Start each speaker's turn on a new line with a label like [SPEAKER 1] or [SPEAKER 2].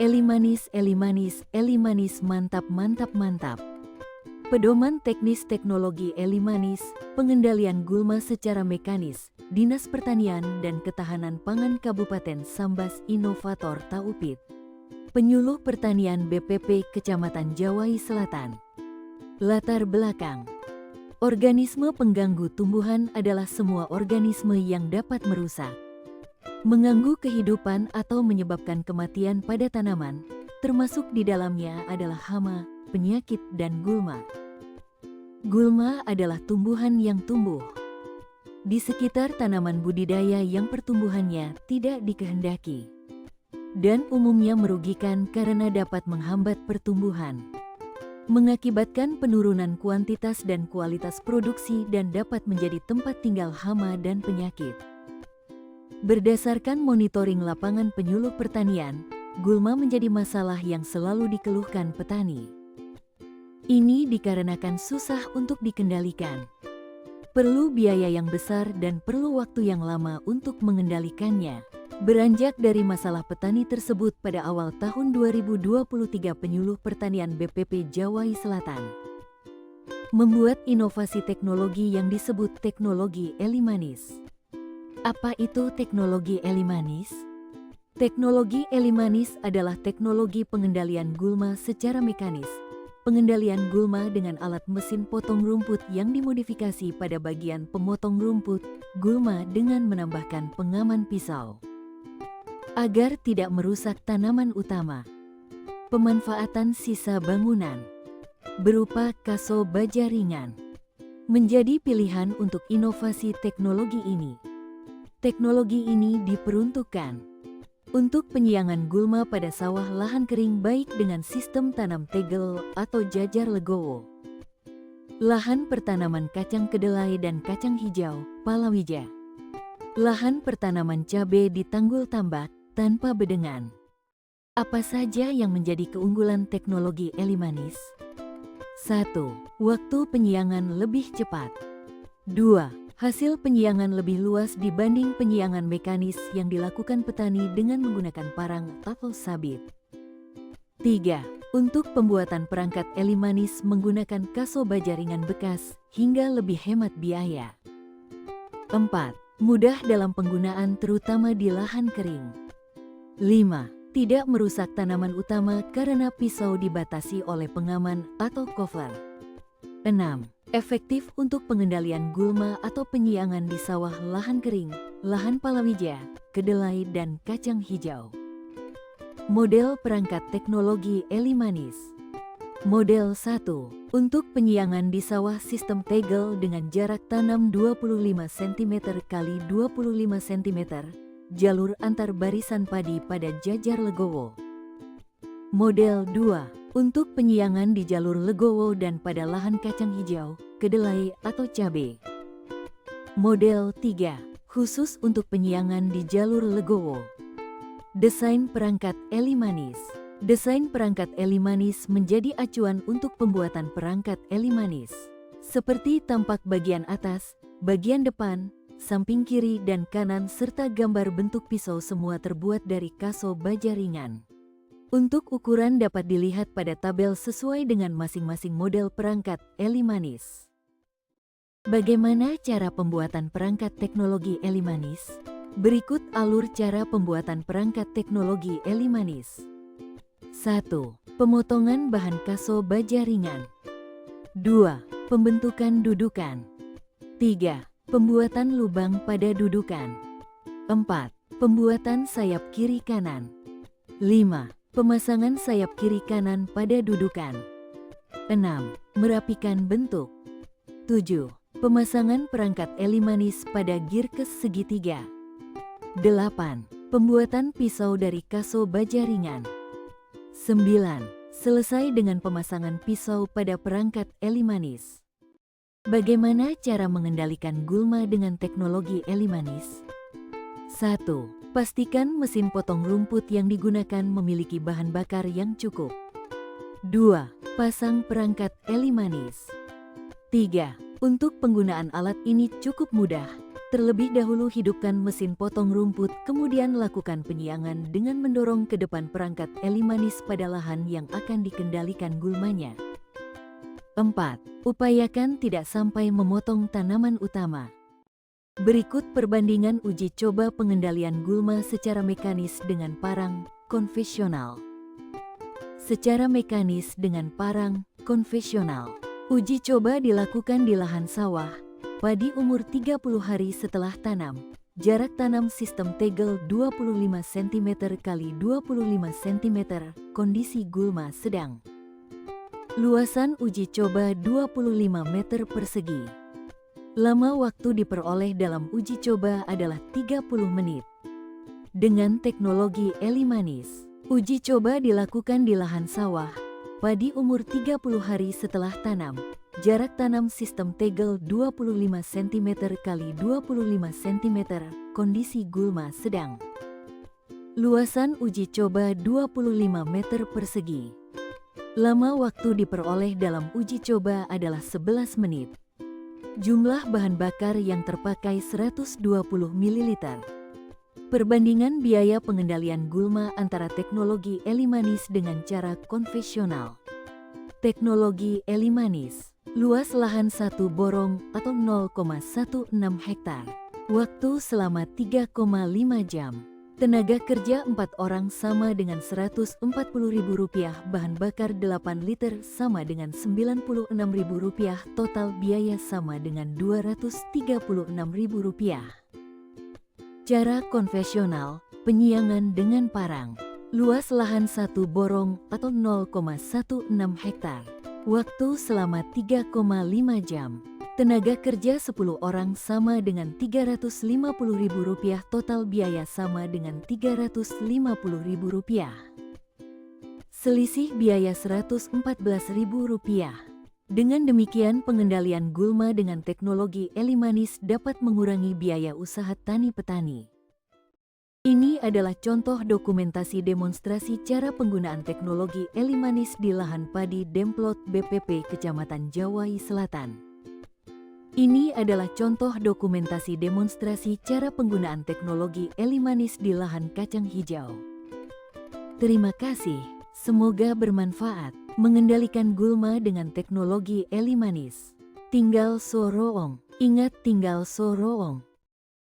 [SPEAKER 1] Eli manis, mantap mantap mantap. Pedoman teknis teknologi Eli manis, pengendalian gulma secara mekanis, Dinas Pertanian dan Ketahanan Pangan Kabupaten Sambas Inovator Taupit. Penyuluh Pertanian BPP Kecamatan Jawai Selatan. Latar belakang. Organisme pengganggu tumbuhan adalah semua organisme yang dapat merusak, mengganggu kehidupan atau menyebabkan kematian pada tanaman, termasuk di dalamnya adalah hama, penyakit, dan gulma. Gulma adalah tumbuhan yang tumbuh di sekitar tanaman budidaya yang pertumbuhannya tidak dikehendaki, dan umumnya merugikan karena dapat menghambat pertumbuhan, mengakibatkan penurunan kuantitas dan kualitas produksi dan dapat menjadi tempat tinggal hama dan penyakit. Berdasarkan monitoring lapangan penyuluh pertanian, gulma menjadi masalah yang selalu dikeluhkan petani. Ini dikarenakan susah untuk dikendalikan. Perlu biaya yang besar dan perlu waktu yang lama untuk mengendalikannya. Beranjak dari masalah petani tersebut pada awal tahun 2023, Penyuluh Pertanian BPP Jawai Selatan membuat inovasi teknologi yang disebut teknologi Eli manis. Apa itu teknologi Eli manis? Teknologi Eli manis adalah teknologi pengendalian gulma secara mekanis. Pengendalian gulma dengan alat mesin potong rumput yang dimodifikasi pada bagian pemotong rumput gulma dengan menambahkan pengaman pisau agar tidak merusak tanaman utama. Pemanfaatan sisa bangunan berupa kaso baja ringan menjadi pilihan untuk inovasi teknologi ini. Teknologi ini diperuntukkan untuk penyiangan gulma pada sawah lahan kering baik dengan sistem tanam tegel atau jajar legowo, lahan pertanaman kacang kedelai dan kacang hijau, palawija, lahan pertanaman cabai di tanggul tambak tanpa bedengan. Apa saja yang menjadi keunggulan teknologi Eli manis? 1. Waktu penyiangan lebih cepat. 2. Hasil penyiangan lebih luas dibanding penyiangan mekanis yang dilakukan petani dengan menggunakan parang atau sabit. 3. Untuk pembuatan perangkat Eli manis menggunakan kaso baja ringan bekas hingga lebih hemat biaya. 4. Mudah dalam penggunaan terutama di lahan kering. 5. Tidak merusak tanaman utama karena pisau dibatasi oleh pengaman atau cover. 6. Efektif untuk pengendalian gulma atau penyiangan di sawah lahan kering, lahan palawija, kedelai, dan kacang hijau. Model perangkat teknologi Eli manis. Model 1. Untuk penyiangan di sawah sistem tegel dengan jarak tanam 25 cm x 25 cm, jalur antar barisan padi pada jajar legowo. Model 2. Untuk penyiangan di jalur legowo dan pada lahan kacang hijau, kedelai, atau cabai. Model 3. Khusus untuk penyiangan di jalur legowo. Desain perangkat Eli manis. Desain perangkat Eli manis menjadi acuan untuk pembuatan perangkat Eli manis. Seperti tampak bagian atas, bagian depan, samping kiri dan kanan serta gambar bentuk pisau semua terbuat dari kaso baja ringan. Untuk ukuran dapat dilihat pada tabel sesuai dengan masing-masing model perangkat Eli manis. Bagaimana cara pembuatan perangkat teknologi Eli manis? Berikut alur cara pembuatan perangkat teknologi Eli manis. 1. Pemotongan bahan kaso baja ringan. 2. Pembentukan dudukan. 3. Pembuatan lubang pada dudukan. 4. Pembuatan sayap kiri kanan. 5. Pemasangan sayap kiri kanan pada dudukan. 6. Merapikan bentuk. 7. Pemasangan perangkat Eli manis pada girkes segitiga. 8. Pembuatan pisau dari kaso baja ringan. 9. Selesai dengan pemasangan pisau pada perangkat Eli manis. Bagaimana cara mengendalikan gulma dengan teknologi Eli manis? 1. Pastikan mesin potong rumput yang digunakan memiliki bahan bakar yang cukup. 2. Pasang perangkat Eli manis. 3. Untuk penggunaan alat ini cukup mudah. Terlebih dahulu hidupkan mesin potong rumput, kemudian lakukan penyiangan dengan mendorong ke depan perangkat Elimanis pada lahan yang akan dikendalikan gulmanya. 4. Upayakan tidak sampai memotong tanaman utama. Berikut perbandingan uji coba pengendalian gulma secara mekanis dengan parang konvensional. Secara mekanis dengan parang konvensional. Uji coba dilakukan di lahan sawah, padi umur 30 hari setelah tanam. Jarak tanam sistem tegel 25 cm x 25 cm, kondisi gulma sedang. Luasan uji coba 25 meter persegi. Lama waktu diperoleh dalam uji coba adalah 30 menit. Dengan teknologi Elimanis, uji coba dilakukan di lahan sawah, padi umur 30 hari setelah tanam. Jarak tanam sistem tegel 25 cm x 25 cm, kondisi gulma sedang. Luasan uji coba 25 meter persegi. Lama waktu diperoleh dalam uji coba adalah 11 menit. Jumlah bahan bakar yang terpakai 120 ml. Perbandingan biaya pengendalian gulma antara teknologi Elimanis dengan cara konvensional. Teknologi Elimanis, luas lahan 1 borong atau 0,16 hektar. Waktu selama 3,5 jam. Tenaga kerja 4 orang sama dengan Rp140.000, bahan bakar 8 liter sama dengan Rp96.000, total biaya sama dengan Rp236.000. Cara konvensional, penyiangan dengan parang. Luas lahan 1 borong atau 0,16 hektar. Waktu selama 3,5 jam. Tenaga kerja 10 orang sama dengan Rp350.000, total biaya sama dengan Rp350.000. Selisih biaya Rp114.000. Dengan demikian pengendalian gulma dengan teknologi Elimanis dapat mengurangi biaya usaha tani petani. Ini adalah contoh dokumentasi demonstrasi cara penggunaan teknologi Elimanis di lahan padi Demplot BPP Kecamatan Jawai Selatan. Ini adalah contoh dokumentasi demonstrasi cara penggunaan teknologi Elimanis di lahan kacang hijau. Terima kasih, semoga bermanfaat. Mengendalikan gulma dengan teknologi Elimanis. Tinggal Soroong, ingat tinggal Soroong.